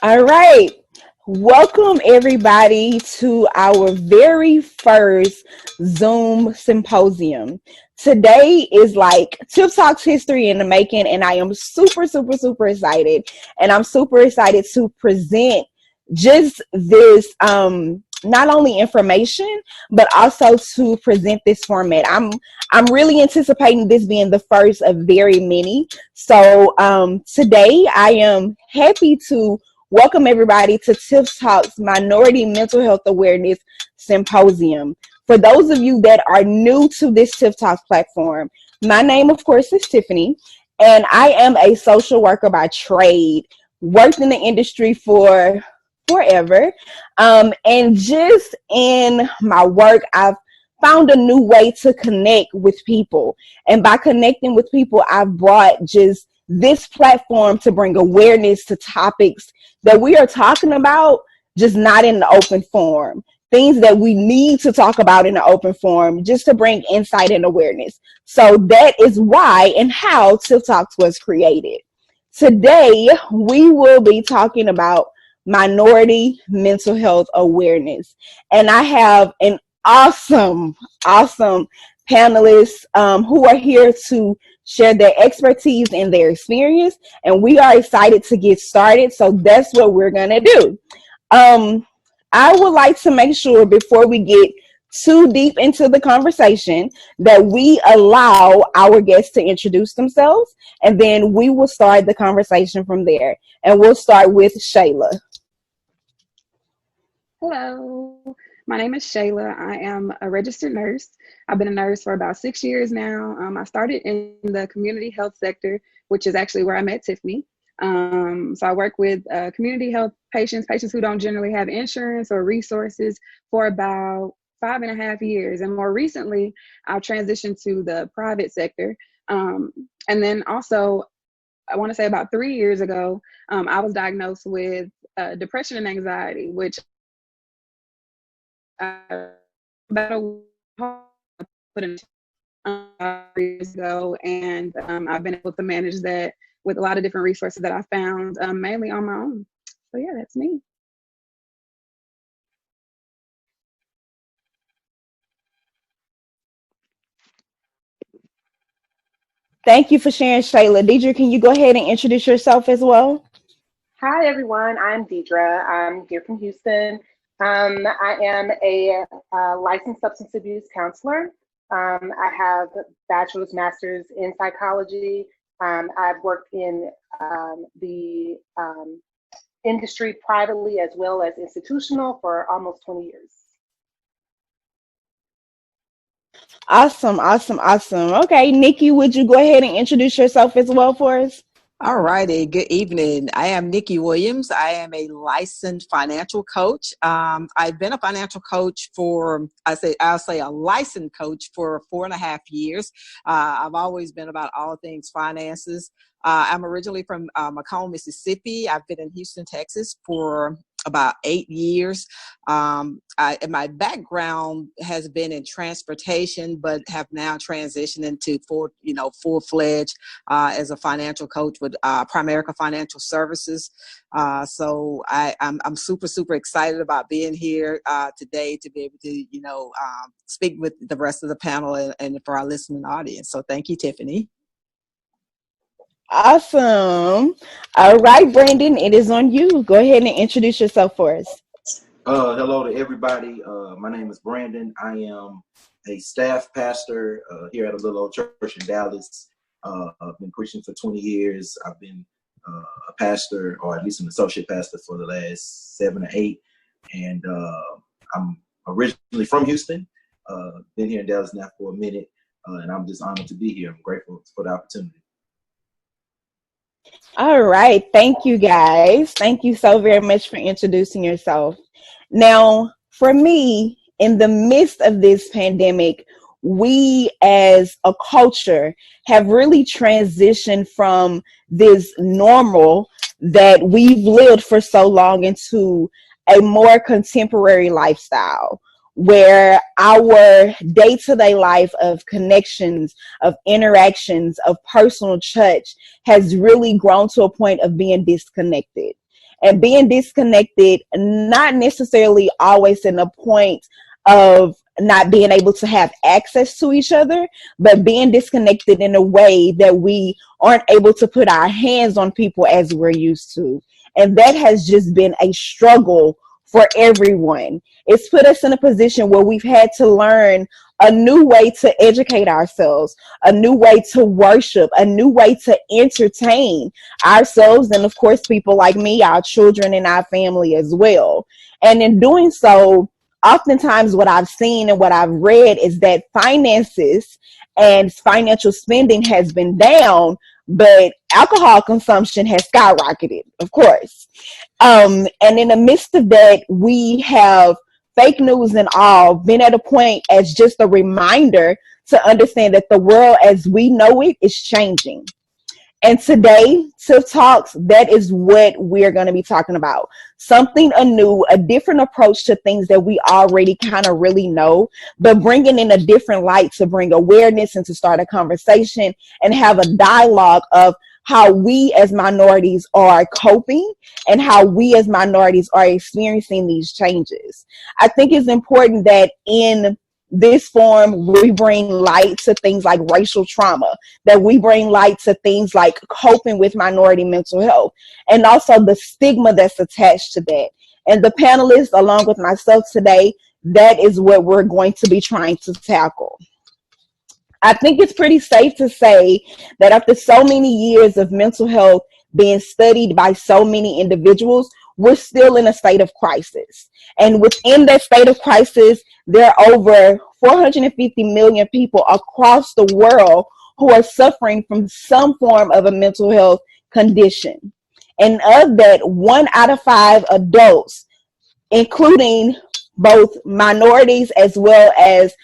All right. Welcome everybody to our very first Zoom symposium. Today is like Tiff Talks History in the making, and I am super excited. And I'm super excited to present just this not only information, but also to present this format. I'm really anticipating this being the first of very many. So today I am happy to welcome everybody to Tiff Talks Minority Mental Health Awareness Symposium. For those of you that are new to this Tiff Talks platform, my name, of course, is Tiffany, and I am a social worker by trade. Worked in the industry for forever, and just in my work, I've found a new way to connect with people, and by connecting with people, I've brought just this platform to bring awareness to topics that we are talking about, just not in the open forum. Things that we need to talk about in the open forum, just to bring insight and awareness. So that is why and how Tiff Talks was created. Today, we will be talking about minority mental health awareness. And I have an awesome panelists who are here to share their expertise and their experience, and we are excited to get started. So that's what we're gonna do. I would like to make sure before we get too deep into the conversation that we allow our guests to introduce themselves, and then we will start the conversation from there. And we'll start with Shayla. Hello, my name is Shayla. I am a registered nurse. I've been a nurse for about 6 years now. I started in the community health sector, which is actually where I met Tiffany. So I work with community health patients who don't generally have insurance or resources for about 5.5 years. And more recently, I've transitioned to the private sector. And then also, I want to say about 3 years ago, I was diagnosed with depression and anxiety, which about put in years ago, and I've been able to manage that with a lot of different resources that I found, mainly on my own. So yeah, that's me. Thank you for sharing, Shayla. Diedra, can you go ahead and introduce yourself as well? Hi, everyone. I'm Diedra. I'm here from Houston. I am a licensed substance abuse counselor. I have bachelor's, master's in psychology. I've worked in the industry privately as well as institutional for almost 20 years. Awesome. Okay, Nikki, would you go ahead and introduce yourself as well for us? All righty. Good evening. I am Nikki Williams. I am a licensed financial coach. I've been a financial coach for, I'll say a licensed coach for 4.5 years. I've always been about all things finances. I'm originally from Macomb, Mississippi. I've been in Houston, Texas for about 8 years. My background has been in transportation, but have now transitioned into full-fledged as a financial coach with Primerica Financial Services. So I'm super excited about being here today to be able to speak with the rest of the panel and for our listening audience. So thank you, Tiffany. Awesome. All right, Branden, it is on you. Go ahead and introduce yourself for us. Hello to everybody. My name is Branden. I am a staff pastor here at a little old church in Dallas. I've been preaching for 20 years. I've been a pastor, or at least an associate pastor, for the last 7 or 8. And I'm originally from Houston. Been here in Dallas now for a minute, and I'm just honored to be here. I'm grateful for the opportunity. All right. Thank you, guys. Thank you so very much for introducing yourself. Now, for me, in the midst of this pandemic, we as a culture have really transitioned from this normal that we've lived for so long into a more contemporary lifestyle, where our day-to-day life of connections, of interactions, of personal touch has really grown to a point of being disconnected. and being disconnected, not necessarily always in the point of not being able to have access to each other, but being disconnected in a way that we aren't able to put our hands on people as we're used to. And that has just been a struggle for everyone. It's put us in a position where we've had to learn a new way to educate ourselves, a new way to worship, a new way to entertain ourselves, and of course, people like me, our children, and our family as well. And in doing so, oftentimes what I've seen and what I've read is that finances and financial spending has been down, but alcohol consumption has skyrocketed, of course. And in the midst of that, we have fake news and all been at a point as just a reminder to understand that the world as we know it is changing. And today, Tiff Talks, that is what we're going to be talking about. Something anew, a different approach to things that we already kind of really know, but bringing in a different light to bring awareness and to start a conversation and have a dialogue of how we as minorities are coping and how we as minorities are experiencing these changes. I think it's important that in this form, we bring light to things like racial trauma, that we bring light to things like coping with minority mental health, and also the stigma that's attached to that. And the panelists, along with myself today, that is what we're going to be trying to tackle. I think it's pretty safe to say that after so many years of mental health being studied by so many individuals, we're still in a state of crisis. And within that state of crisis, there are over 450 million people across the world who are suffering from some form of a mental health condition. And of that, 1 out of 5 adults, including both minorities as well as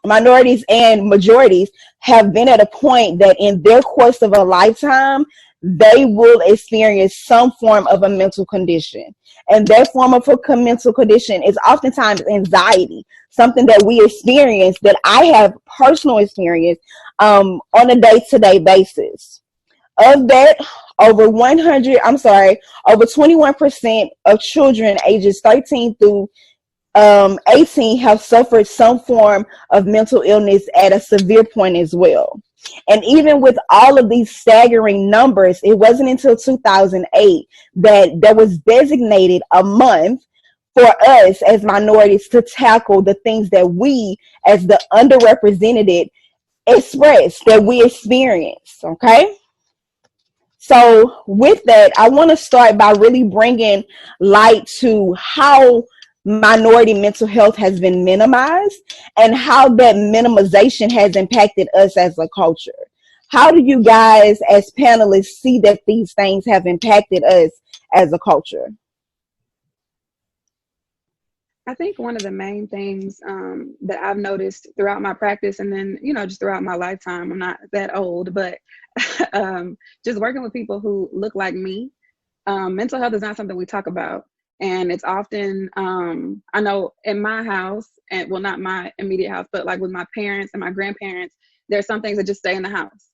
minorities and majorities, have been at a point that in their course of a lifetime, they will experience some form of a mental condition. And that form of a mental condition is oftentimes anxiety, something that we experience, that I have personal experience on a day-to-day basis. Of that, over 21% of children ages 13 through 18 have suffered some form of mental illness at a severe point as well. And even with all of these staggering numbers, it wasn't until 2008 that there was designated a month for us as minorities to tackle the things that we as the underrepresented express, that we experience, okay? So with that, I want to start by really bringing light to how minority mental health has been minimized and how that minimization has impacted us as a culture. How do you guys as panelists see that these things have impacted us as a culture? I think one of the main things that I've noticed throughout my practice, and then, just throughout my lifetime, I'm not that old, but just working with people who look like me, mental health is not something we talk about. And it's often, I know in my house, and well, not my immediate house, but like with my parents and my grandparents, there's some things that just stay in the house.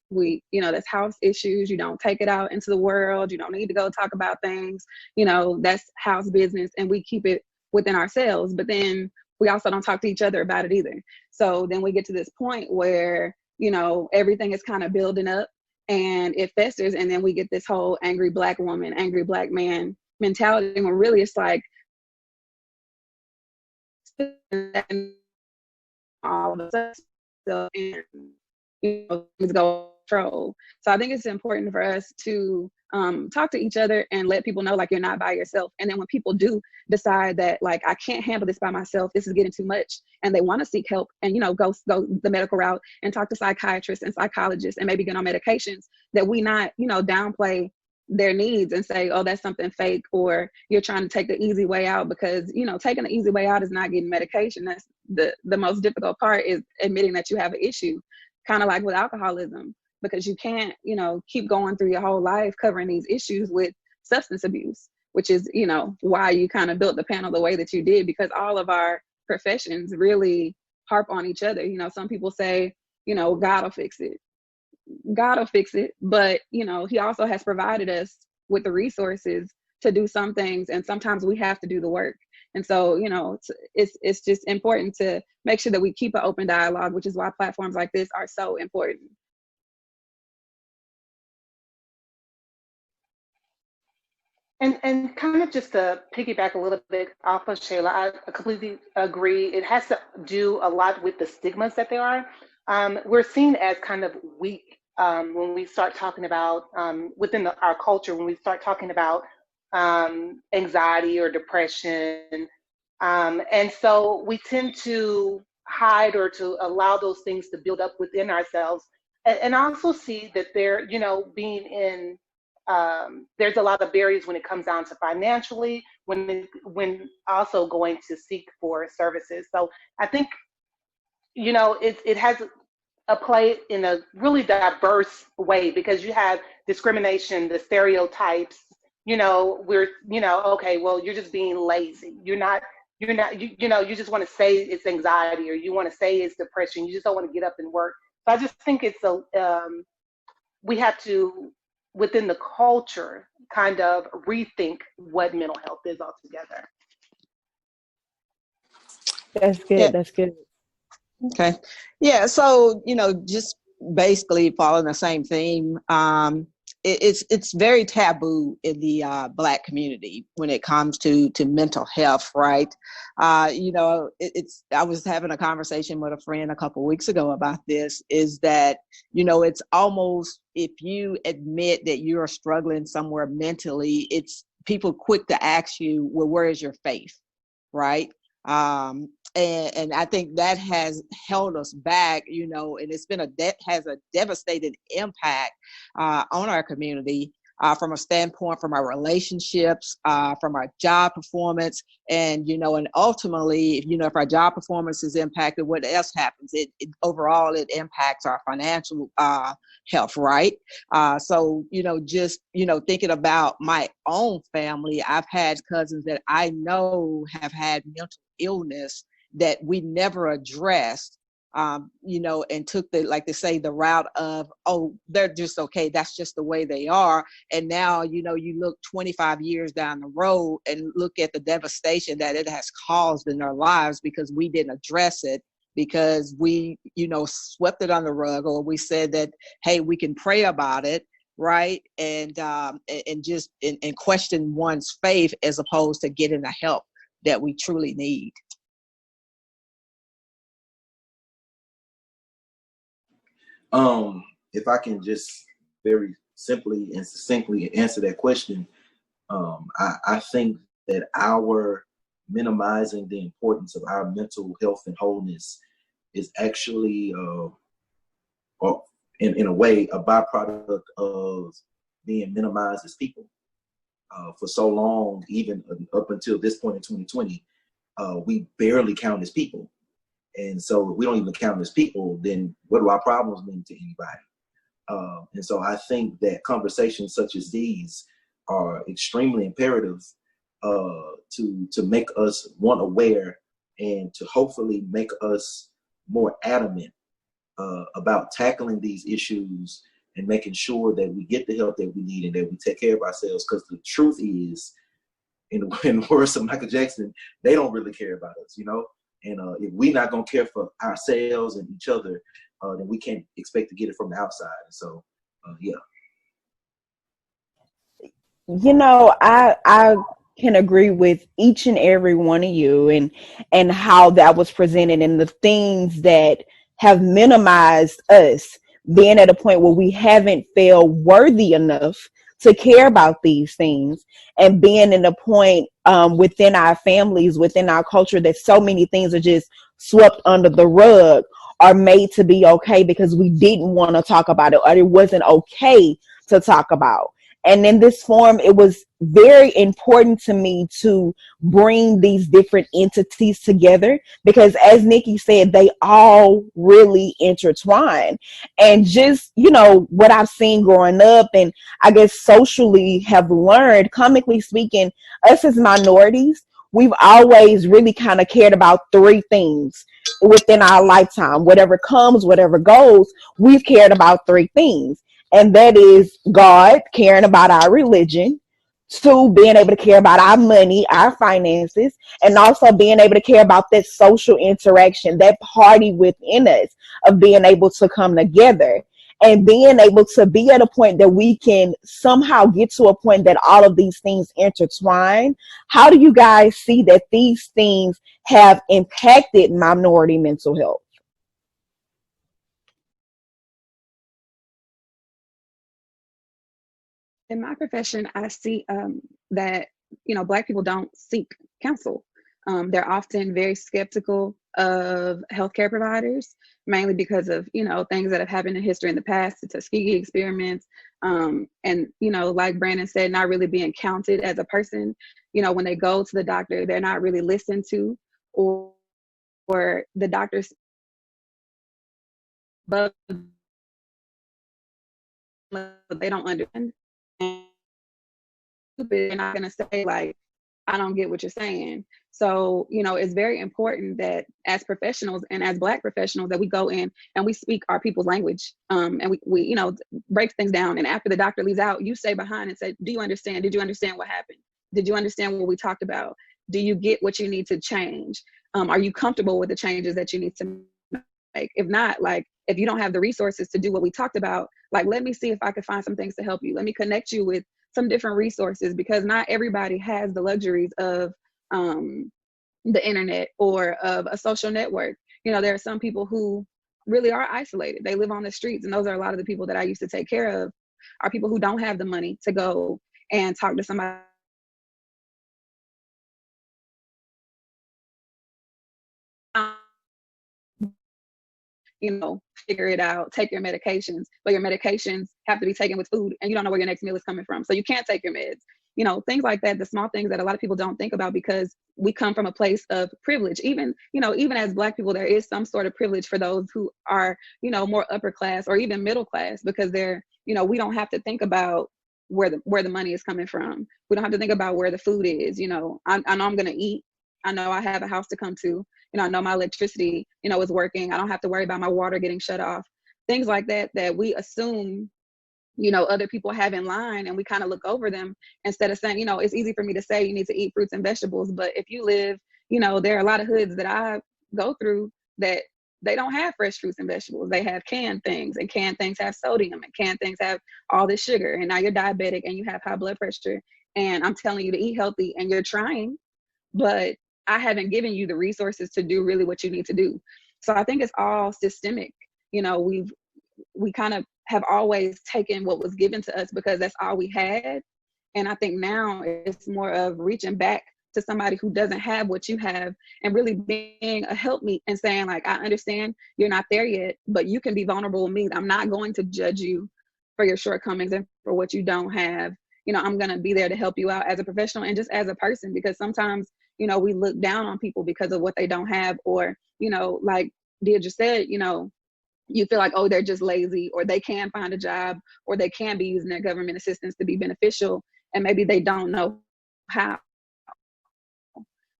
That's house issues. You don't take it out into the world. You don't need to go talk about things. That's house business, and we keep it within ourselves. But then we also don't talk to each other about it either. So then we get to this point where, everything is kind of building up and it festers. And then we get this whole angry Black woman, angry Black man mentality, when really it's like all of a sudden, things go control. So I think it's important for us to talk to each other and let people know, like, you're not by yourself. And then when people do decide that, like, I can't handle this by myself, this is getting too much, and they want to seek help and, go the medical route and talk to psychiatrists and psychologists and maybe get on medications, that we not, downplay their needs and say, oh, that's something fake, or you're trying to take the easy way out, because, taking the easy way out is not getting medication. That's the most difficult part, is admitting that you have an issue, kind of like with alcoholism, because you can't, keep going through your whole life covering these issues with substance abuse, which is, why you kind of built the panel the way that you did, because all of our professions really harp on each other. Some people say, God will fix it. God will fix it, but he also has provided us with the resources to do some things, and sometimes we have to do the work. And so, you know, it's just important to make sure that we keep an open dialogue, which is why platforms like this are so important. And kind of just to piggyback a little bit off of Shayla, I completely agree. It has to do a lot with the stigmas that there are. We're seen as kind of weak when we start talking about within our culture, when we start talking about anxiety or depression. And so we tend to hide or to allow those things to build up within ourselves. And I also see that they're, you know, being in, there's a lot of barriers when it comes down to financially, when also going to seek for services. So I think, you know, it has a play in a really diverse way, because you have discrimination, the stereotypes, you know, okay, well, you're just being lazy. You know, you just want to say it's anxiety, or you want to say it's depression. You just don't want to get up and work. So I just think it's we have to, within the culture, kind of rethink what mental health is altogether. That's good. Yeah. That's good. Okay. Yeah. So, you know, just basically following the same theme. It's very taboo in the Black community when it comes to mental health, right? You know, I was having a conversation with a friend a couple of weeks ago about this, is that, you know, it's almost, if you admit that you're struggling somewhere mentally, it's people quick to ask you, well, where is your faith, right? And I think that has held us back, you know, and it's been has a devastating impact on our community from a standpoint, from our relationships, from our job performance, and, you know, and ultimately, you know, if our job performance is impacted, what else happens? It overall, it impacts our financial health, right? So, you know, just, you know, thinking about my own family, I've had cousins that I know have had mental illness that we never addressed, you know, and took the, like they say, the route of, oh, they're just okay, that's just the way they are. And now, you know, you look 25 years down the road and look at the devastation that it has caused in their lives because we didn't address it, because we, you know, swept it on the rug, or we said that, hey, we can pray about it, right? And just question one's faith as opposed to getting the help that we truly need. If I can just very simply and succinctly answer that question, I think that our minimizing the importance of our mental health and wholeness is actually, or in a way, a byproduct of being minimized as people. For so long, even up until this point in 2020, we barely count as people. And so if we don't even count as people, then what do our problems mean to anybody? And so I think that conversations such as these are extremely imperative to make us, one, aware, and to hopefully make us more adamant about tackling these issues and making sure that we get the help that we need and that we take care of ourselves. Because the truth is, in the words of Michael Jackson, they don't really care about us, you know? And if we're not going to care for ourselves and each other, then we can't expect to get it from the outside. And so, yeah. You know, I can agree with each and every one of you, and how that was presented, and the things that have minimized us being at a point where we haven't felt worthy enough to care about these things, and being in a point within our families, within our culture, that so many things are just swept under the rug, are made to be okay because we didn't want to talk about it, or it wasn't okay to talk about. And in this form, it was very important to me to bring these different entities together, because as Nikki said, they all really intertwine. And just, you know, what I've seen growing up, and I guess socially have learned, comically speaking, us as minorities, we've always really kind of cared about three things within our lifetime. Whatever comes, whatever goes, we've cared about three things. and that is God, caring about our religion. Two, being able to care about our money, our finances, and also being able to care about that social interaction, that party within us of being able to come together and being able to be at a point that we can somehow get to a point that all of these things intertwine. How do you guys see that these things have impacted minority mental health? In my profession, I see that, Black people don't seek counsel. They're often very skeptical of healthcare providers, mainly because of, things that have happened in history in the past, the Tuskegee experiments, and, like Branden said, not really being counted as a person. When they go to the doctor, they're not really listened to, or the doctors, but they don't understand. And they're not going to say, like, I don't get what you're saying. So, it's very important that as professionals and as Black professionals that we go in and we speak our people's language, and we break things down. And after the doctor leaves out, you stay behind and say, do you understand? Did you understand what happened? Did you understand what we talked about? Do you get what you need to change? Are you comfortable with the changes that you need to make? If not, like, if you don't have the resources to do what we talked about, like, let me see if I can find some things to help you. Let me connect you with some different resources, because not everybody has the luxuries of the internet or of a social network. There are some people who really are isolated. They live on the streets, and those are a lot of the people that I used to take care of, are people who don't have the money to go and talk to somebody. Figure it out, take your medications, but your medications have to be taken with food, and you don't know where your next meal is coming from. So you can't take your meds. Things like that, the small things that a lot of people don't think about, because we come from a place of privilege. Even as Black people, there is some sort of privilege for those who are, more upper class or even middle class, because they're, we don't have to think about where the money is coming from. We don't have to think about where the food is. I know I'm going to eat. I know I have a house to come to. I know my electricity, is working. I don't have to worry about my water getting shut off. Things like that we assume, other people have in line, and we kind of look over them instead of saying, it's easy for me to say you need to eat fruits and vegetables. But if you live, there are a lot of hoods that I go through that they don't have fresh fruits and vegetables. They have canned things, and canned things have sodium, and canned things have all this sugar. And now you're diabetic and you have high blood pressure. And I'm telling you to eat healthy, and you're trying, but I haven't given you the resources to do really what you need to do. So I think it's all systemic. We kind of have always taken what was given to us because that's all we had. And I think now it's more of reaching back to somebody who doesn't have what you have, and really being a helpmeet and saying, like, I understand you're not there yet, but you can be vulnerable with me. I'm not going to judge you for your shortcomings and for what you don't have. I'm going to be there to help you out as a professional and just as a person, because sometimes, we look down on people because of what they don't have, or, like Diedra said, you feel like, oh, they're just lazy, or they can find a job, or they can be using their government assistance to be beneficial, and maybe they don't know how.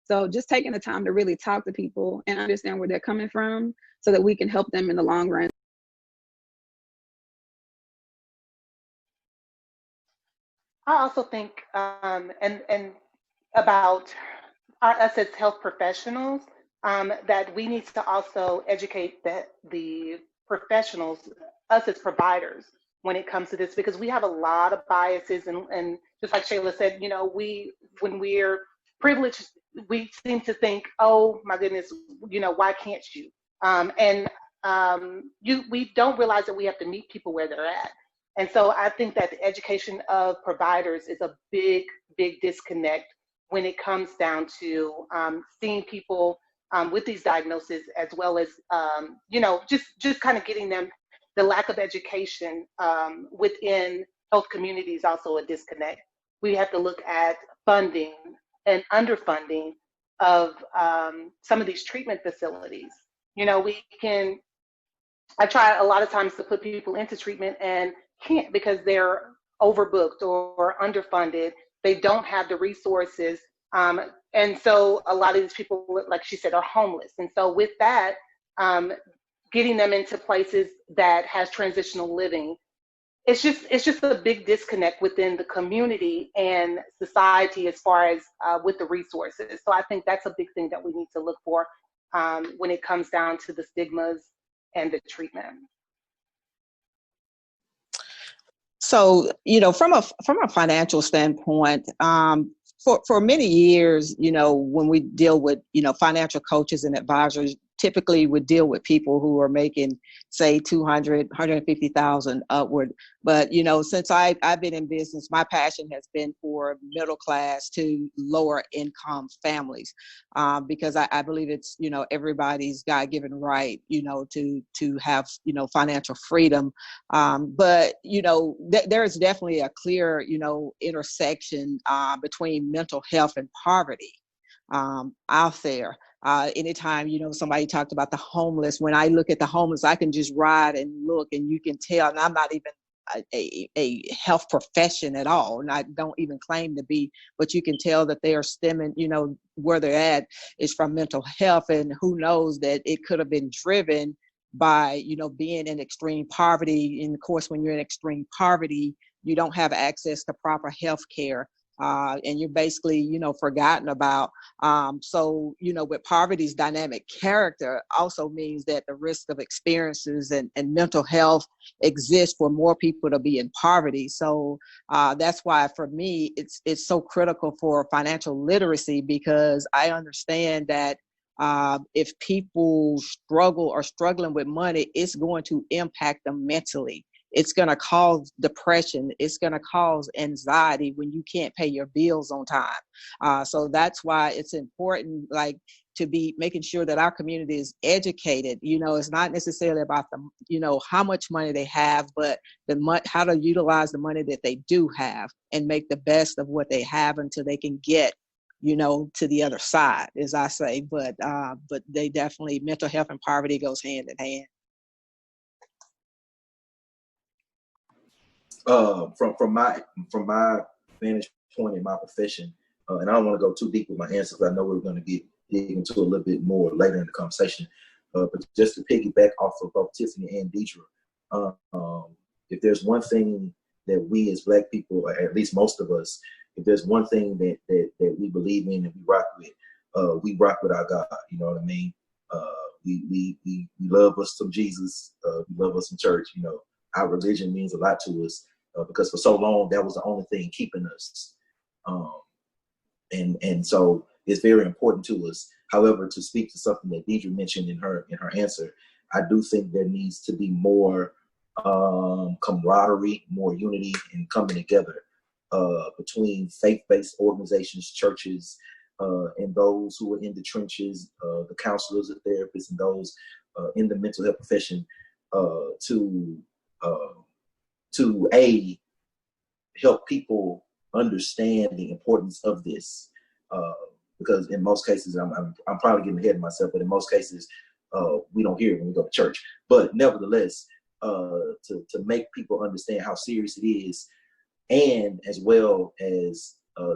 So just taking the time to really talk to people and understand where they're coming from so that we can help them in the long run. I also think, and about us as health professionals, that we need to also educate the professionals, us as providers, when it comes to this, because we have a lot of biases, and just like Shayla said, when we're privileged, we seem to think, oh my goodness, why can't you? We don't realize that we have to meet people where they're at. And so I think that the education of providers is a big, big disconnect when it comes down to seeing people with these diagnoses, as well as, just kind of getting them. The lack of education within health communities, also a disconnect. We have to look at funding and underfunding of some of these treatment facilities. I try a lot of times to put people into treatment and can't, because they're overbooked or underfunded. They don't have the resources. And so a lot of these people, like she said, are homeless. And so with that, getting them into places that has transitional living it's just a big disconnect within the community and society as far as with the resources. So I think that's a big thing that we need to look for when it comes down to the stigmas and the treatment. So, from a financial standpoint, for many years, when we deal with, financial coaches and advisors, typically would deal with people who are making, say, 200, 150,000 upward. But, since I've been in business, my passion has been for middle class to lower income families, because I believe it's, everybody's God-given right, to have, financial freedom. But, there is definitely a clear, intersection between mental health and poverty out there. Anytime, somebody talked about the homeless, when I look at the homeless, I can just ride and look and you can tell, and I'm not even a health profession at all, and I don't even claim to be, but you can tell that they are stemming, where they're at is from mental health, and who knows that it could have been driven by, being in extreme poverty. And of course, when you're in extreme poverty, you don't have access to proper health care. And you're basically, forgotten about. So, with poverty's dynamic character also means that the risk of experiences and mental health exists for more people to be in poverty. So that's why for me, it's so critical for financial literacy, because I understand that if people are struggling with money, it's going to impact them mentally. It's going to cause depression. It's going to cause anxiety when you can't pay your bills on time. So that's why it's important, to be making sure that our community is educated. It's not necessarily about how much money they have, but how to utilize the money that they do have and make the best of what they have until they can get, to the other side, as I say. But they definitely, mental health and poverty goes hand in hand. From my vantage point in my profession, and I don't want to go too deep with my answers, because I know we're going to dig into a little bit more later in the conversation. But just to piggyback off of both Tiffany and Diedra, if there's one thing that we as Black people, or at least most of us, if there's one thing that we believe in and we rock with our God. You know what I mean? We love us some Jesus. We love us some church. Our religion means a lot to us, because for so long that was the only thing keeping us. And so it's very important to us. However, to speak to something that Diedra mentioned in her answer, I do think there needs to be more camaraderie, more unity, and coming together between faith-based organizations, churches, and those who are in the trenches, the counselors, the therapists, and those in the mental health profession, to help people understand the importance of this. Because in most cases, I'm probably getting ahead of myself, but in most cases, we don't hear it when we go to church. But nevertheless, to make people understand how serious it is, and as well as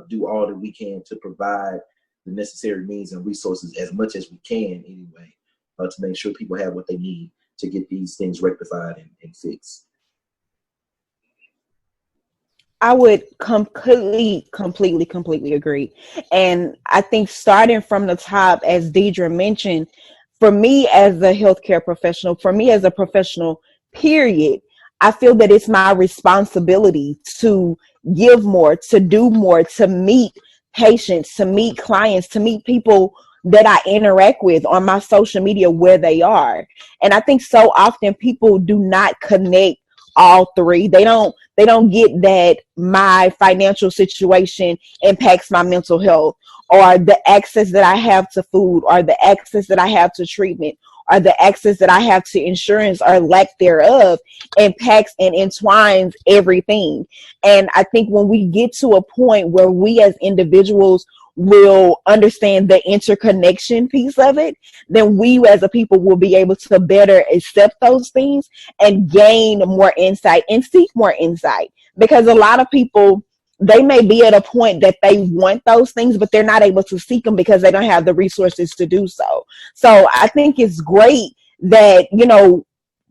do all that we can to provide the necessary means and resources as much as we can anyway, to make sure people have what they need to get these things rectified and fixed. I would completely agree. And I think starting from the top, as Diedra mentioned, for me as a healthcare professional, for me as a professional, period, I feel that it's my responsibility to give more, to do more, to meet patients, to meet clients, to meet people that I interact with on my social media where they are. And I think so often people do not connect all three. They don't get that my financial situation impacts my mental health, or the access that I have to food, or the access that I have to treatment, or the access that I have to insurance, or lack thereof, impacts and entwines everything. And I think when we get to a point where we as individuals will understand the interconnection piece of it, then we as a people will be able to better accept those things and gain more insight and seek more insight. Because a lot of people, they may be at a point that they want those things, but they're not able to seek them because they don't have the resources to do so. So I think it's great that,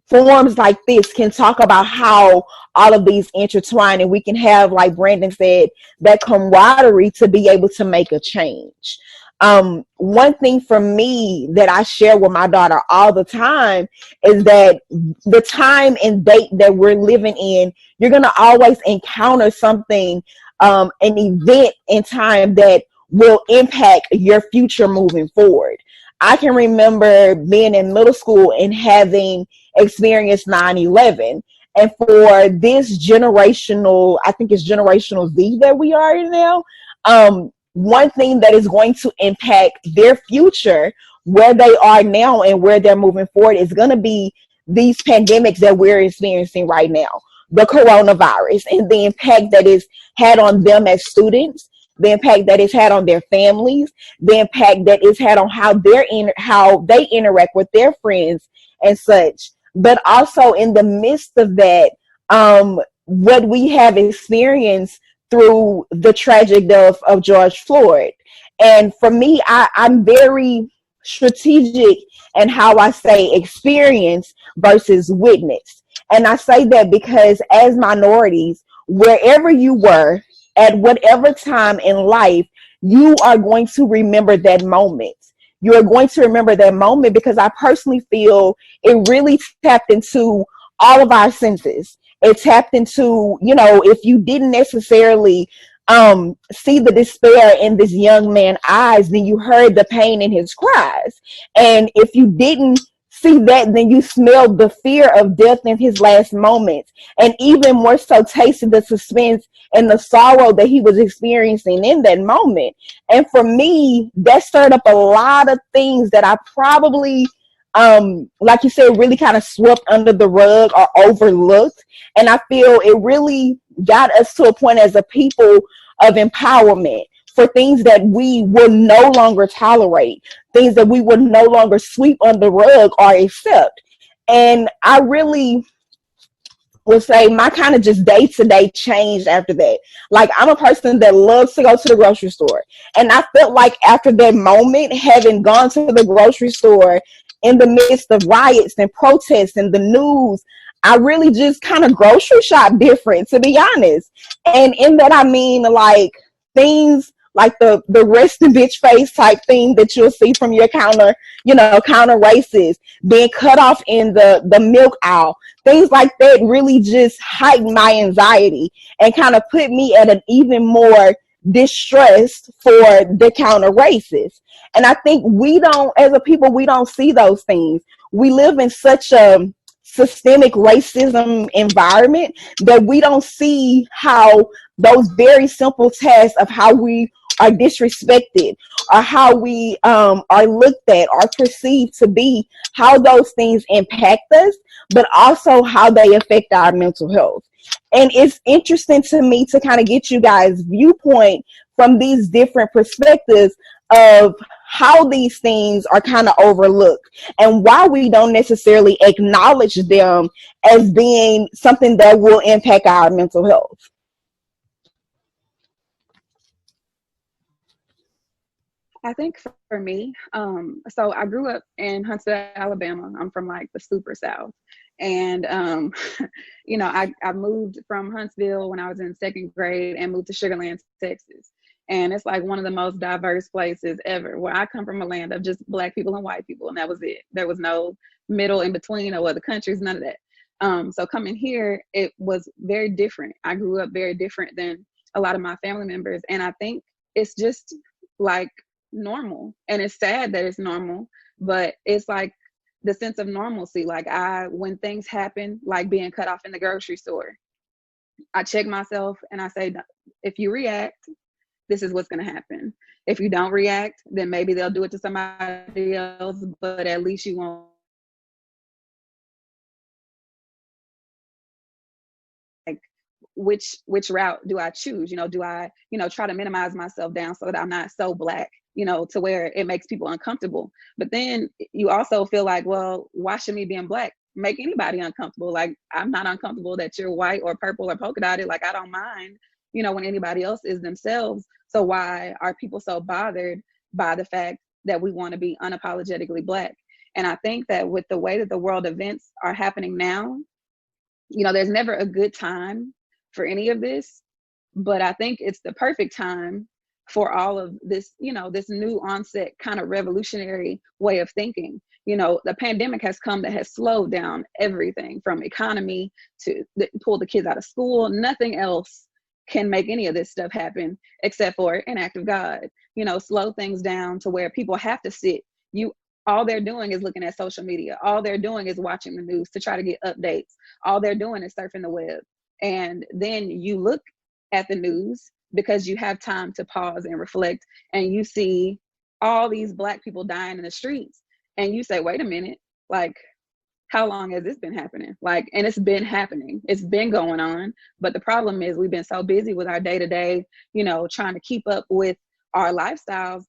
forums like this can talk about how all of these intertwine, and we can have, like Branden said, that camaraderie to be able to make a change. One thing for me that I share with my daughter all the time is that the time and date that we're living in, you're going to always encounter something, an event in time that will impact your future moving forward. I can remember being in middle school and having experienced 9/11. And for this generational, I think it's generational Z that we are in now, one thing that is going to impact their future, where they are now and where they're moving forward, is going to be these pandemics that we're experiencing right now, the coronavirus, and the impact that it's had on them as students, the impact that it's had on their families, the impact that it's had on how they interact with their friends and such. But also in the midst of that, what we have experienced through the tragic death of George Floyd. And for me, I'm very strategic in how I say experience versus witness. And I say that because as minorities, wherever you were, at whatever time in life, you are going to remember that moment. You are going to remember that moment because I personally feel it really tapped into all of our senses. It tapped into, if you didn't necessarily see the despair in this young man's eyes, then you heard the pain in his cries. And if you didn't see that, then you smelled the fear of death in his last moments, and even more so tasted the suspense and the sorrow that he was experiencing in that moment. And for me, that stirred up a lot of things that I probably, like you said, really kind of swept under the rug or overlooked. And I feel it really got us to a point as a people of empowerment for things that we will no longer tolerate, things that we will no longer sweep under the rug or accept. And I really would say my kind of just day-to-day changed after that. Like, I'm a person that loves to go to the grocery store. And I felt like after that moment, having gone to the grocery store in the midst of riots and protests and the news, I really just kind of grocery shop different, to be honest. And in that, I mean, like, things like the resting bitch face type thing that you'll see from your counter races, being cut off in the milk aisle, things like that really just heightened my anxiety and kind of put me at an even more distressed for the counter races. And I think we don't, as a people, we don't see those things. We live in such a systemic racism environment that we don't see how those very simple tasks of how we are disrespected or how we are looked at or perceived to be, how those things impact us, but also how they affect our mental health. And it's interesting to me to kind of get you guys' viewpoint from these different perspectives of how these things are kind of overlooked and why we don't necessarily acknowledge them as being something that will impact our mental health. I think for me, so I grew up in Huntsville, Alabama. I'm from like the super South. And, I moved from Huntsville when I was in second grade and moved to Sugar Land, Texas. And it's like one of the most diverse places ever, where I come from a land of just Black people and white people. And that was it. There was no middle in between or other countries, none of that. So coming here, it was very different. I grew up very different than a lot of my family members. And I think it's just like normal. And it's sad that it's normal, but it's like the sense of normalcy. Like when things happen, like being cut off in the grocery store, I check myself and I say, if you react, this is what's going to happen. If you don't react, then maybe they'll do it to somebody else, but at least you won't. Like, which route do I choose? Do I, try to minimize myself down so that I'm not so Black, to where it makes people uncomfortable. But then you also feel like, well, why should me being Black make anybody uncomfortable? Like, I'm not uncomfortable that you're white or purple or polka dotted. Like, I don't mind, when anybody else is themselves. So why are people so bothered by the fact that we want to be unapologetically Black? And I think that with the way that the world events are happening now, there's never a good time for any of this, but I think it's the perfect time for all of this, this new onset kind of revolutionary way of thinking. The pandemic has come that has slowed down everything from economy to pull the kids out of school. Nothing else can make any of this stuff happen except for an act of God, slow things down to where people have to sit. All they're doing is looking at social media. All they're doing is watching the news to try to get updates. All they're doing is surfing the web. And then you look at the news because you have time to pause and reflect, and you see all these Black people dying in the streets. And you say, wait a minute, like, how long has this been happening? Like, and it's been happening. It's been going on. But the problem is we've been so busy with our day-to-day, trying to keep up with our lifestyles,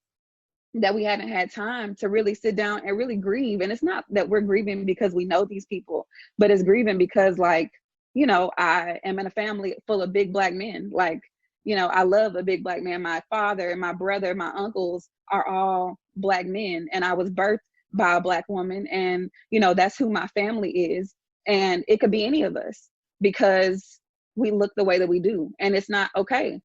that we haven't had time to really sit down and really grieve. And it's not that we're grieving because we know these people, but it's grieving because, like, I am in a family full of big Black men. Like, I love a big Black man. My father and my brother, my uncles are all Black men. And I was birthed by a Black woman. And, that's who my family is. And it could be any of us because we look the way that we do. And it's not okay.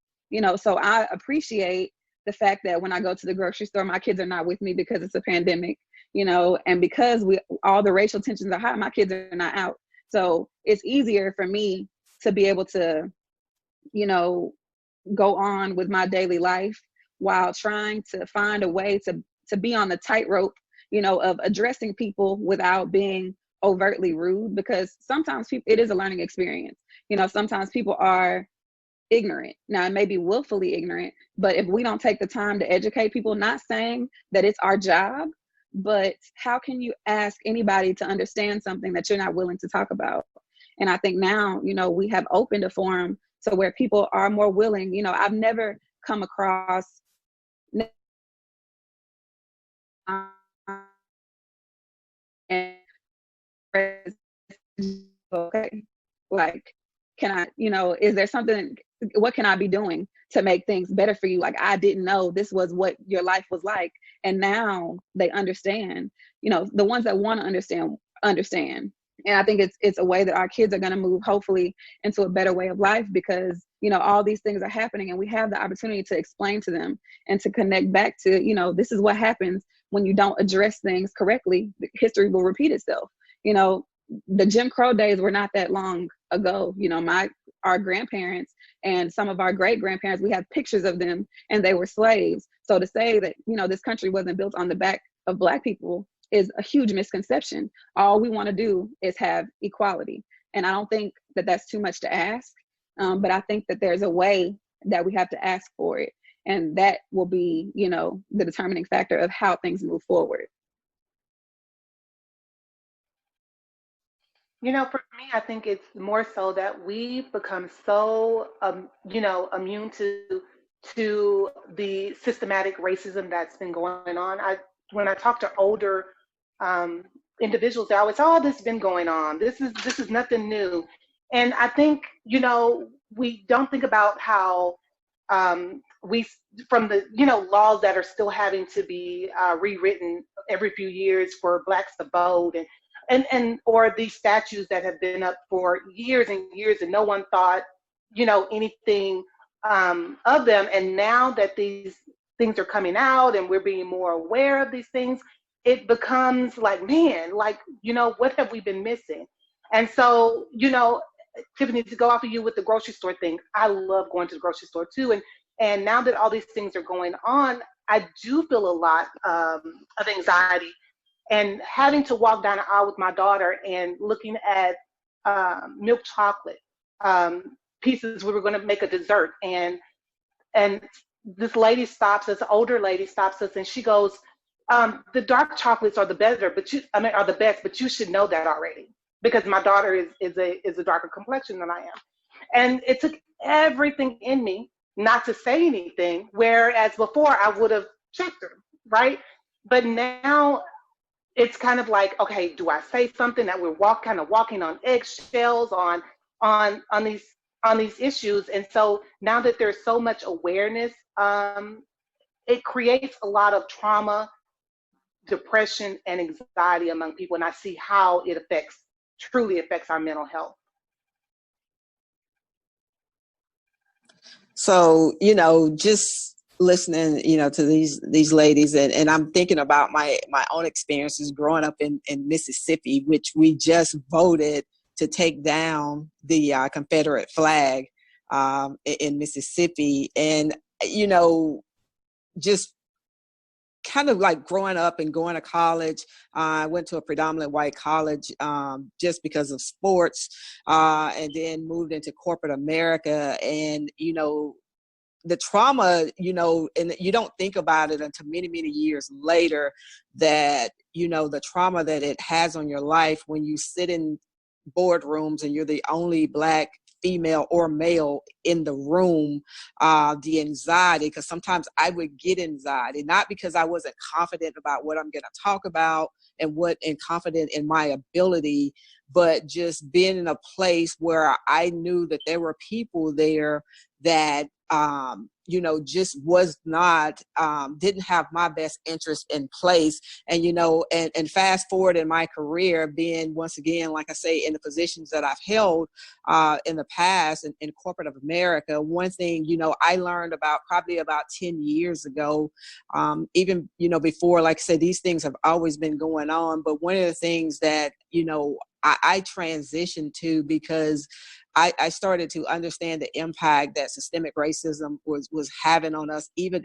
So I appreciate the fact that when I go to the grocery store, my kids are not with me because it's a pandemic, and because all the racial tensions are high, my kids are not out. So it's easier for me to be able to, go on with my daily life while trying to find a way to be on the tightrope, of addressing people without being overtly rude, because sometimes it is a learning experience. Sometimes people are ignorant. Now, it may be willfully ignorant, but if we don't take the time to educate people, not saying that it's our job, but how can you ask anybody to understand something that you're not willing to talk about? And I think now, we have opened a forum to where people are more willing. I've never come across and okay, like, can I, is there something, what can I be doing to make things better for you? Like, I didn't know this was what your life was like. And now they understand, the ones that want to understand. And I think it's a way that our kids are going to move, hopefully, into a better way of life, because, all these things are happening and we have the opportunity to explain to them and to connect back to, this is what happens when you don't address things correctly. History will repeat itself. The Jim Crow days were not that long ago. Our grandparents and some of our great grandparents, we have pictures of them and they were slaves. So to say that, this country wasn't built on the back of Black people is a huge misconception. All we want to do is have equality. And I don't think that that's too much to ask. But I think that there's a way that we have to ask for it. And that will be, the determining factor of how things move forward. For me, I think it's more so that we've become so, immune to the systematic racism that's been going on. When I talk to older individuals, they always say, "Oh, this has been going on. This is nothing new." And I think, we don't think about how from the, laws that are still having to be rewritten every few years for Blacks to vote, and or these statues that have been up for years and years and no one thought, anything of them. And now that these things are coming out and we're being more aware of these things, it becomes like, man, like, what have we been missing? And so, Tiffany, to go off of you with the grocery store thing, I love going to the grocery store too. And now that all these things are going on, I do feel a lot of anxiety. And having to walk down the aisle with my daughter and looking at milk chocolate pieces, we were going to make a dessert. And this lady stops us, older lady stops us, and she goes, the dark chocolates are the best, but you should know that already, because my daughter is a darker complexion than I am. And it took everything in me not to say anything, whereas before I would have checked her, right? But now it's kind of like, okay, do I say something that we're walking on eggshells on these issues? And so now that there's so much awareness, it creates a lot of trauma depression and anxiety among people, and I see how it truly affects our mental health. So, just listening, to these ladies, and I'm thinking about my own experiences growing up in Mississippi, which we just voted to take down the Confederate flag in Mississippi. And, just kind of like growing up and going to college. I went to a predominantly white college just because of sports, and then moved into corporate America. And, the trauma, and you don't think about it until many, many years later, that, the trauma that it has on your life when you sit in boardrooms and you're the only Black female or male in the room, the anxiety, because sometimes I would get anxiety, not because I wasn't confident about what I'm going to talk about and confident in my ability, but just being in a place where I knew that there were people there that just was not, didn't have my best interest in place. And, and fast forward in my career, being, once again, like I say, in the positions that I've held in the past in corporate of America, one thing, I learned probably about 10 years ago, even, before, like I said, these things have always been going on. But one of the things that, I transitioned to, because I started to understand the impact that systemic racism was having on us, even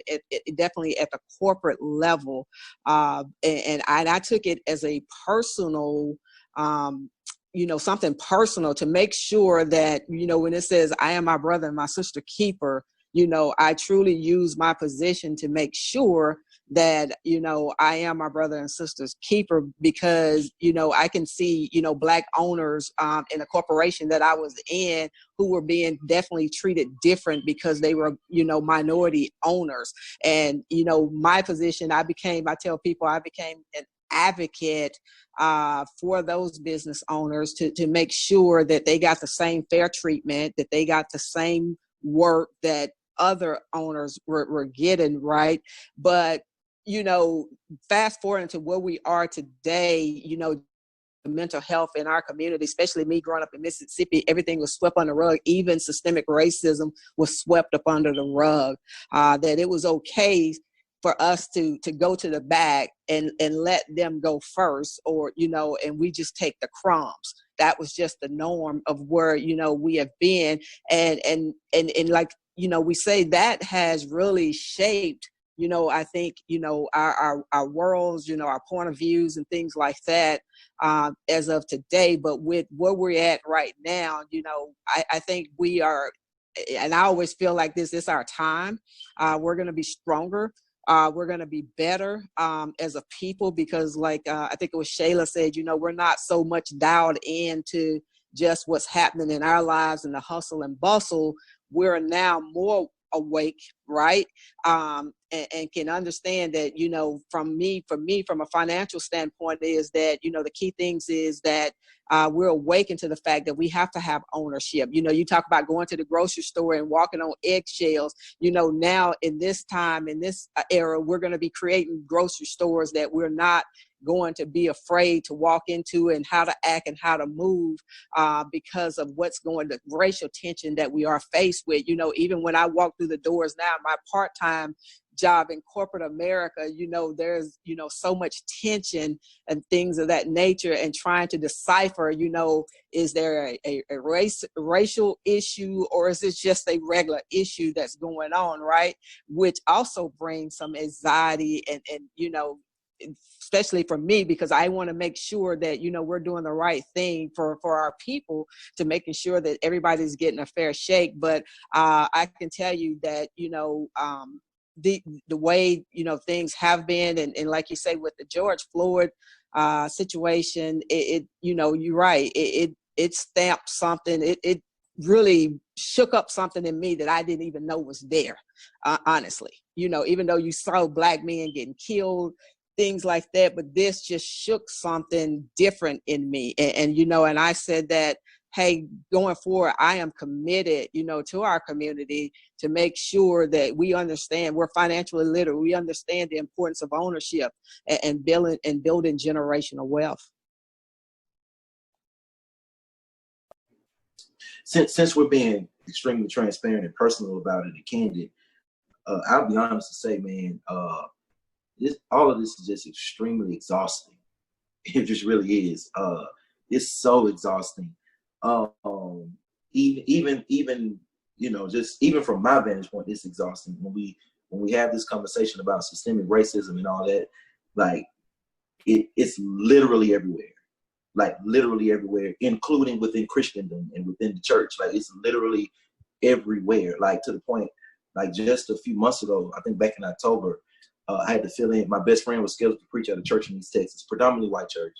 definitely at the corporate level. And I took it as a personal, something personal, to make sure that, when it says, I am my brother and my sister keeper, I truly use my position to make sure that, I am my brother and sister's keeper, because, I can see, Black owners in a corporation that I was in who were being definitely treated different because they were, minority owners. And, my position, I tell people I became an advocate for those business owners to make sure that they got the same fair treatment, that they got the same work that other owners were getting, right? But, fast forward into where we are today, mental health in our community, especially me growing up in Mississippi, everything was swept under the rug. Even systemic racism was swept up under the rug, that it was okay for us to go to the back and let them go first, or, and we just take the crumbs. That was just the norm of where, we have been. And like, we say that has really shaped, I think, our worlds, our point of views and things like that, as of today. But with where we're at right now, I think we are, and I always feel like this is our time. We're going to be stronger. We're going to be better as a people, because like I think it was Shayla said, we're not so much dialed into just what's happening in our lives and the hustle and bustle. We're now more awake, right? And can understand that, from a financial standpoint, is that, the key things is that we're awakened to the fact that we have to have ownership. You talk about going to the grocery store and walking on eggshells. Now in this time, in this era, we're going to be creating grocery stores that we're not going to be afraid to walk into, and how to act and how to move because of the racial tension that we are faced with. Even when I walk through the doors now, my part-time job in corporate America, there's, so much tension and things of that nature, and trying to decipher, is there a racial issue, or is this just a regular issue that's going on, right? Which also brings some anxiety and especially for me, because I want to make sure that, we're doing the right thing for our people, to making sure that everybody's getting a fair shake. But I can tell you that, the way, things have been, and like you say, with the George Floyd situation, you're right. It stamped something. It really shook up something in me that I didn't even know was there, honestly. Even though you saw Black men getting killed, things like that, but this just shook something different in me. And I said that, hey, going forward, I am committed, to our community to make sure that we understand we're financially literate. We understand the importance of ownership and building generational wealth. Since we're being extremely transparent and personal about it and candid, I'll be honest to say, man, all of this is just extremely exhausting. It just really is. It's so exhausting. Even just even from my vantage point, it's exhausting when we have this conversation about systemic racism and all that. Like it's literally everywhere. Like literally everywhere, including within Christendom and within the church. Like it's literally everywhere. Like to the point, like just a few months ago, I think back in October, I had to fill in. My best friend was scheduled to preach at a church in East Texas, predominantly white church.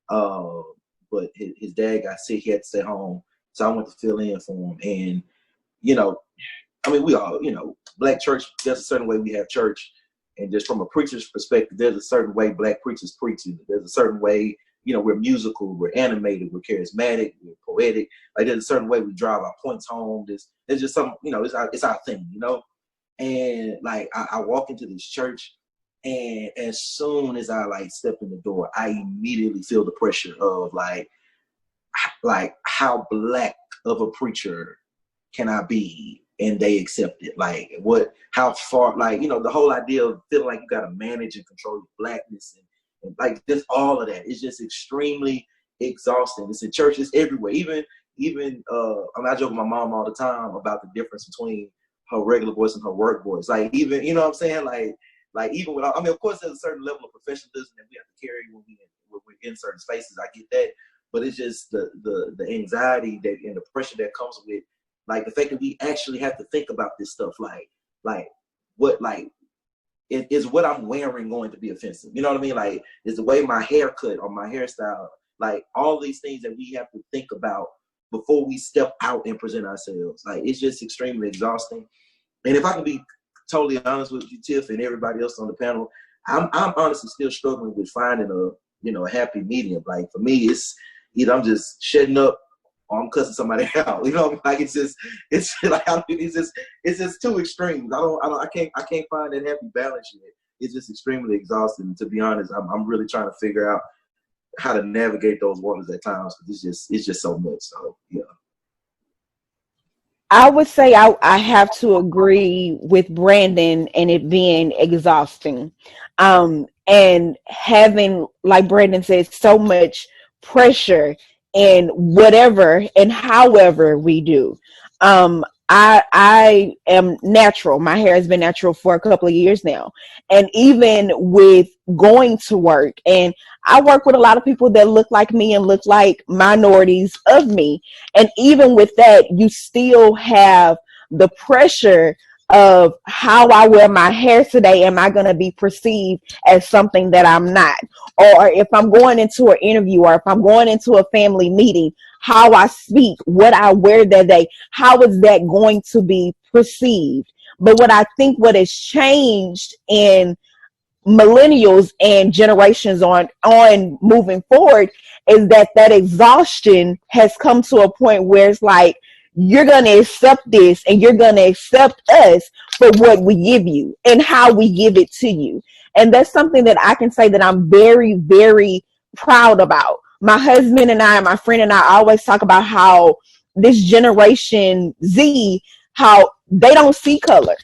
But his dad got sick; he had to stay home, so I went to fill in for him. And we all, Black church. There's a certain way we have church, and just from a preacher's perspective, there's a certain way Black preachers preach. There's a certain way. We're musical, we're animated, we're charismatic, we're poetic. Like there's a certain way we drive our points home. There's just some, it's our thing, And like I walk into this church, and as soon as I step in the door, I immediately feel the pressure of like how Black of a preacher can I be, and they accept it. Like how far, the whole idea of feeling like you got to manage and control your Blackness and like just all of that. It's just extremely exhausting. It's in churches everywhere. Even I joke with my mom all the time about the difference between her regular voice and her work voice. Like even, what I'm saying? Like even with, of course there's a certain level of professionalism that we have to carry when we're in certain spaces. I get that. But it's just the anxiety that and the pressure that comes with like the fact that we actually have to think about this stuff. Is what I'm wearing going to be offensive? You know what I mean? Like, is the way my haircut or my hairstyle, like all these things that we have to think about before we step out and present ourselves. Like, it's just extremely exhausting. And if I can be totally honest with you, Tiff, and everybody else on the panel, I'm honestly still struggling with finding a happy medium. Like for me, it's either I'm just shutting up or I'm cussing somebody out. Like it's just too extreme. I can't find that happy balance yet. It's just extremely exhausting. And to be honest, I'm really trying to figure out how to navigate those waters at times because it's just so much. So yeah. I would say I have to agree with Branden and it being exhausting. And having, like Branden said, so much pressure in whatever and however we do. I am natural. My hair has been natural for a couple of years now. And even with going to work, and I work with a lot of people that look like me and look like minorities of me. And even with that, you still have the pressure of how I wear my hair today. Am I going to be perceived as something that I'm not? Or if I'm going into an interview or if I'm going into a family meeting, how I speak, what I wear that day, how is that going to be perceived? But what I think what has changed in millennials and generations on moving forward is that exhaustion has come to a point where it's like, you're going to accept this and you're going to accept us for what we give you and how we give it to you. And that's something that I can say that I'm very, very proud about. My husband and I, my friend and I always talk about how this generation Z, how they don't see color.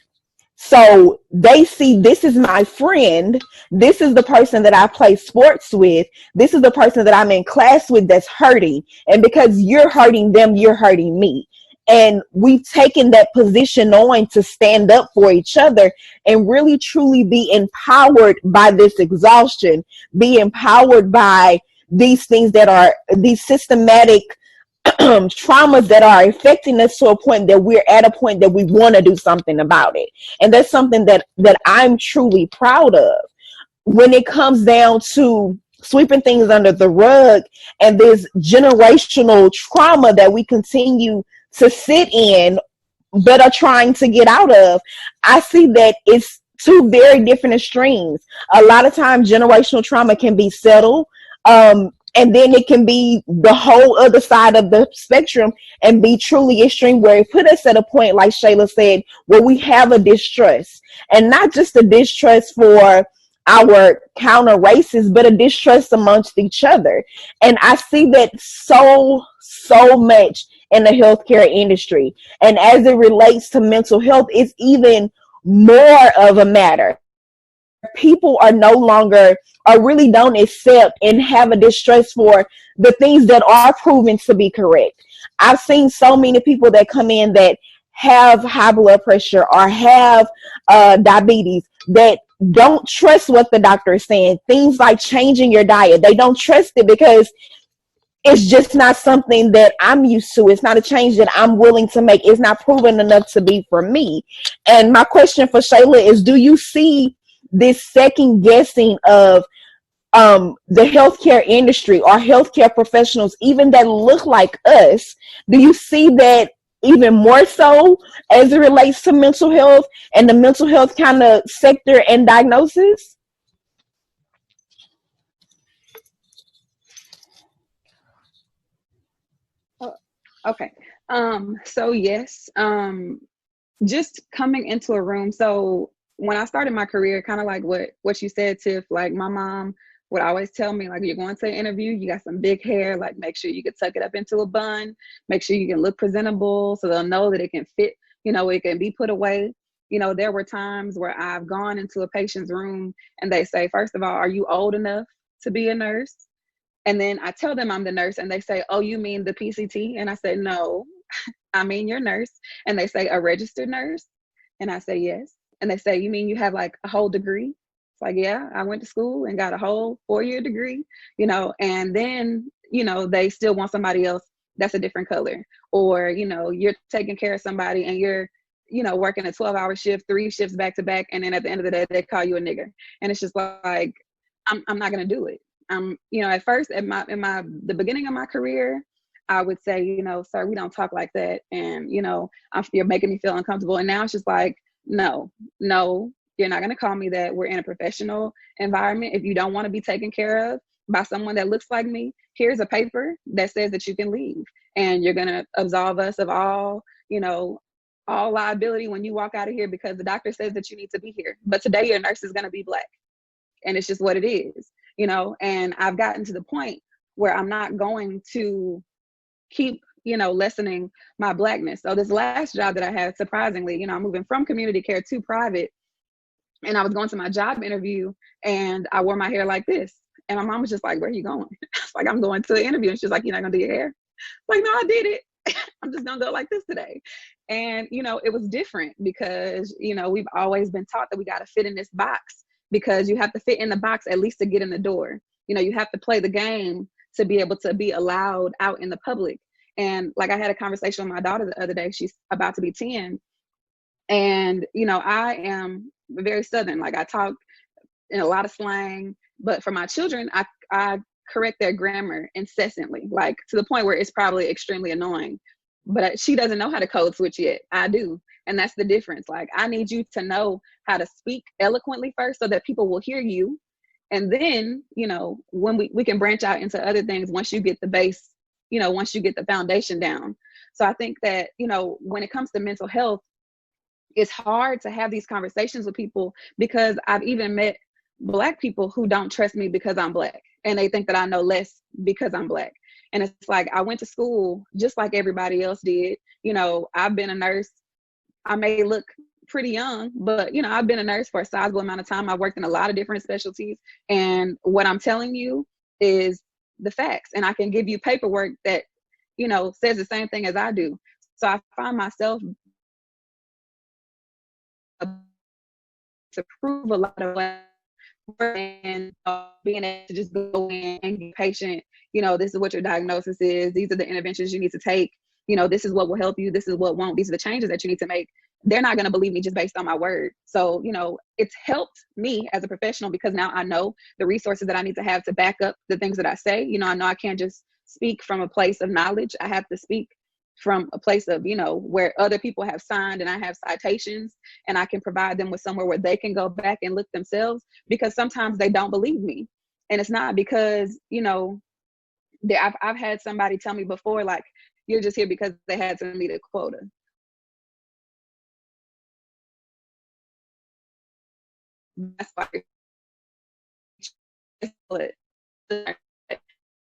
So they see, this is my friend. This is the person that I play sports with. This is the person that I'm in class with that's hurting. And because you're hurting them, you're hurting me. And we've taken that position on to stand up for each other and really truly be empowered by this exhaustion, be empowered by these things that are these systematic traumas that are affecting us to a point that we're at a point that we want to do something about it. And that's something that I'm truly proud of. When it comes down to sweeping things under the rug and this generational trauma that we continue to sit in but are trying to get out of, I see that it's two very different extremes. A lot of times generational trauma can be settled. And then it can be the whole other side of the spectrum and be truly extreme, where it put us at a point, like Shayla said, where we have a distrust, and not just a distrust for our counter races, but a distrust amongst each other. And I see that so much in the healthcare industry. And as it relates to mental health, it's even more of a matter. People are no longer, or really don't accept and have a distrust for the things that are proven to be correct. I've seen so many people that come in that have high blood pressure or have diabetes that don't trust what the doctor is saying. Things like changing your diet, they don't trust it because it's just not something that I'm used to. It's not a change that I'm willing to make. It's not proven enough to be for me. And my question for Shayla is, do you see this second guessing of the healthcare industry or healthcare professionals, even that look like us? Do you see that even more so as it relates to mental health and the mental health kind of sector and diagnosis? Okay. So yes, just coming into a room. So when I started my career, kind of like what you said, Tiff, like my mom would always tell me, like, you're going to an interview, you got some big hair, like make sure you can tuck it up into a bun, make sure you can look presentable so they'll know that it can fit, it can be put away. There were times where I've gone into a patient's room and they say, first of all, are you old enough to be a nurse? And then I tell them I'm the nurse and they say, oh, you mean the PCT? And I said, no, I mean your nurse. And they say, a registered nurse? And I say, yes. And they say, you mean you have like a whole degree? It's like, yeah, I went to school and got a whole 4-year degree, and then, they still want somebody else that's a different color. Or, you're taking care of somebody and you're, working a 12-hour shift, 3 shifts back to back. And then at the end of the day, they call you a nigger. And it's just like, I'm not going to do it. At first, the beginning of my career, I would say, sir, we don't talk like that. And, you're making me feel uncomfortable. And now it's just like, no, you're not going to call me that. We're in a professional environment. If you don't want to be taken care of by someone that looks like me, here's a paper that says that you can leave. And you're going to absolve us of all liability when you walk out of here because the doctor says that you need to be here. But today your nurse is going to be Black. And it's just what it is. And I've gotten to the point where I'm not going to keep, lessening my Blackness. So this last job that I had, surprisingly, I'm moving from community care to private, and I was going to my job interview and I wore my hair like this. And my mom was just like, where are you going? I was like, I'm going to the interview. And she's like, you're not gonna do your hair? Like, no, I did it. I'm just gonna go like this today. And, it was different because, we've always been taught that we got to fit in this box, because you have to fit in the box at least to get in the door. You have to play the game to be able to be allowed out in the public. And like I had a conversation with my daughter the other day, she's about to be 10. And, I am very Southern. Like I talk in a lot of slang, but for my children, I correct their grammar incessantly, like to the point where it's probably extremely annoying. But she doesn't know how to code switch yet. I do. And that's the difference. Like, I need you to know how to speak eloquently first so that people will hear you. And then, when we can branch out into other things once you get the base, once you get the foundation down. So I think that, when it comes to mental health, it's hard to have these conversations with people because I've even met Black people who don't trust me because I'm Black. And they think that I know less because I'm Black. And it's like, I went to school just like everybody else did. I've been a nurse. I may look pretty young, but I've been a nurse for a sizable amount of time. I've worked in a lot of different specialties. And what I'm telling you is the facts. And I can give you paperwork that, says the same thing as I do. So I find myself to prove a lot of what and being able to just go in and be patient. This is what your diagnosis is. These are the interventions you need to take. This is what will help you. This is what won't. These are the changes that you need to make. They're not going to believe me just based on my word. So, it's helped me as a professional because now I know the resources that I need to have to back up the things that I say. I know I can't just speak from a place of knowledge. I have to speak from a place of, where other people have signed and I have citations and I can provide them with somewhere where they can go back and look themselves, because sometimes they don't believe me. And it's not because, I've had somebody tell me before, like, you're just here because they had to meet a quota. That's why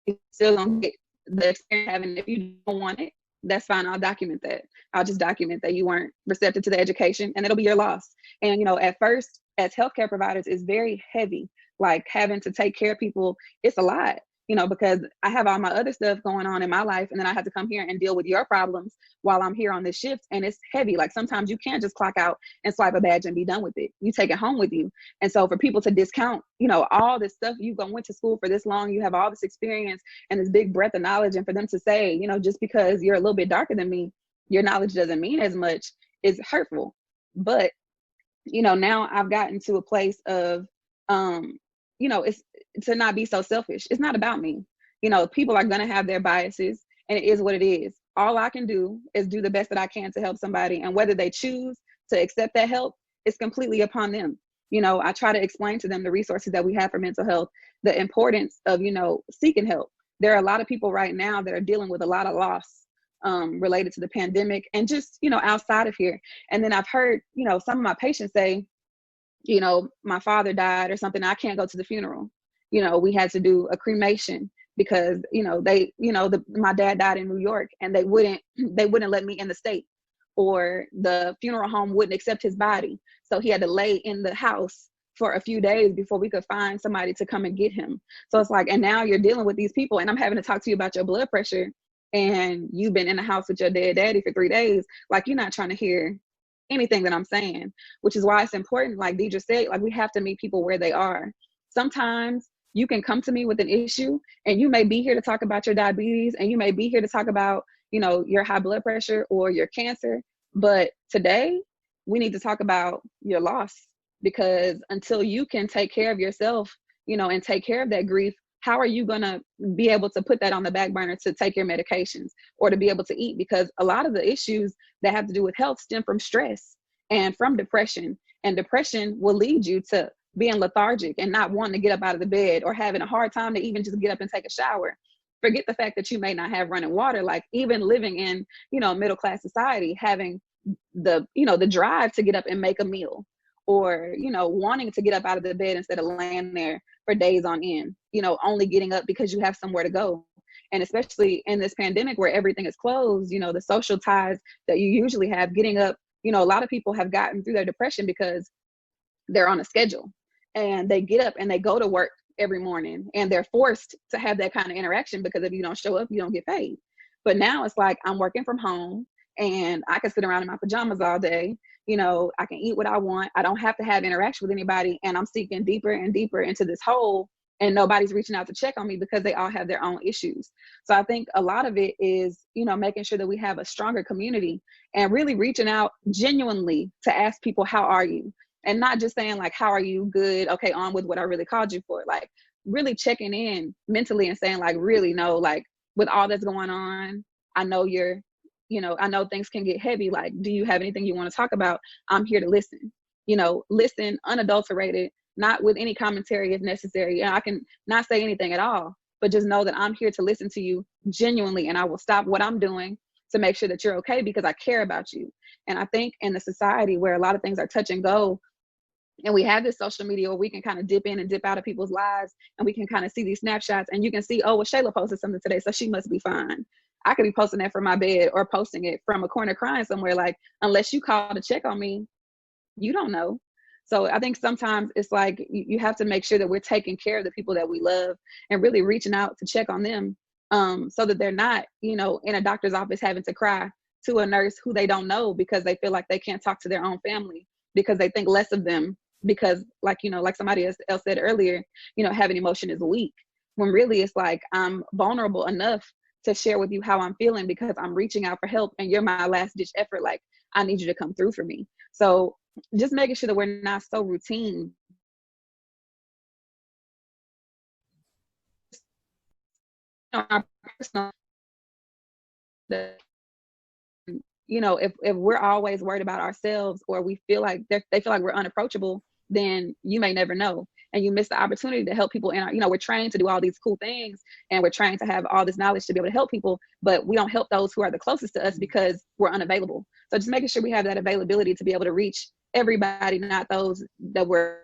you still gonna get the experience having. If you don't want it, that's fine. I'll document that. I'll just document that you weren't receptive to the education, and it'll be your loss. And at first, as healthcare providers, it's very heavy. Like, having to take care of people, it's a lot. Because I have all my other stuff going on in my life, and then I have to come here and deal with your problems while I'm here on this shift, and it's heavy. Like, sometimes you can't just clock out and swipe a badge and be done with it. You take it home with you. And so for people to discount, all this stuff, you went to school for this long, you have all this experience and this big breadth of knowledge, and for them to say, just because you're a little bit darker than me, your knowledge doesn't mean as much, is hurtful. But now I've gotten to a place of it's to not be so selfish. It's not about me. People are going to have their biases, and it is what it is. All I can do is do the best that I can to help somebody, and whether they choose to accept that help, it's completely upon them. I try to explain to them the resources that we have for mental health, the importance of seeking help. There are a lot of people right now that are dealing with a lot of loss related to the pandemic, and just outside of here. And then I've heard some of my patients say, my father died or something, I can't go to the funeral. We had to do a cremation because my dad died in New York, and they wouldn't let me in the state, or the funeral home wouldn't accept his body, so he had to lay in the house for a few days before we could find somebody to come and get him. So it's like, and now you're dealing with these people, and I'm having to talk to you about your blood pressure, and you've been in the house with your dead daddy for 3 days. Like, you're not trying to hear anything that I'm saying, which is why it's important, like Diedra said, like, we have to meet people where they are. Sometimes you can come to me with an issue, and you may be here to talk about your diabetes, and you may be here to talk about your high blood pressure or your cancer, but today we need to talk about your loss, because until you can take care of yourself and take care of that grief, how are you going to be able to put that on the back burner to take your medications or to be able to eat? Because a lot of the issues that have to do with health stem from stress and from depression, and depression will lead you to being lethargic and not wanting to get up out of the bed, or having a hard time to even just get up and take a shower. Forget the fact that you may not have running water. Like, even living in middle class society, having the drive to get up and make a meal, or wanting to get up out of the bed instead of laying there for days on end, only getting up because you have somewhere to go. And especially in this pandemic where everything is closed, the social ties that you usually have, getting up, a lot of people have gotten through their depression because they're on a schedule, and they get up and they go to work every morning, and they're forced to have that kind of interaction, because if you don't show up, you don't get paid. But now it's like, I'm working from home, and I can sit around in my pajamas all day. I can eat what I want. I don't have to have interaction with anybody, and I'm sinking deeper and deeper into this hole, and nobody's reaching out to check on me because they all have their own issues. So I think a lot of it is, making sure that we have a stronger community, and really reaching out genuinely to ask people, how are you? And not just saying like, how are you? Good. Okay, on with what I really called you for. Like, really checking in mentally and saying, like, really, no, like, with all that's going on, I know I know things can get heavy. Like, do you have anything you want to talk about? I'm here to listen. Listen unadulterated, not with any commentary if necessary. And I can not say anything at all, but just know that I'm here to listen to you genuinely, and I will stop what I'm doing to make sure that you're okay, because I care about you. And I think in the society where a lot of things are touch and go, and we have this social media where we can kind of dip in and dip out of people's lives, and we can kind of see these snapshots, and you can see, oh, well, Shayla posted something today, so she must be fine. I could be posting that from my bed, or posting it from a corner crying somewhere. Like, unless you call to check on me, you don't know. So I think sometimes it's like, you have to make sure that we're taking care of the people that we love, and really reaching out to check on them, so that they're not, in a doctor's office having to cry to a nurse who they don't know, because they feel like they can't talk to their own family, because they think less of them, because like somebody else said earlier, having emotion is weak, when really it's like, I'm vulnerable enough to share with you how I'm feeling, because I'm reaching out for help, and you're my last ditch effort. Like, I need you to come through for me. So just making sure that we're not so routine. Our personal, if we're always worried about ourselves, or we feel like they feel like we're unapproachable, then you may never know. and you miss the opportunity to help people in our, we're trained to do all these cool things, and we're trained to have all this knowledge to be able to help people, but we don't help those who are the closest to us because we're unavailable. So just making sure we have that availability to be able to reach everybody, not those that were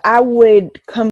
I would come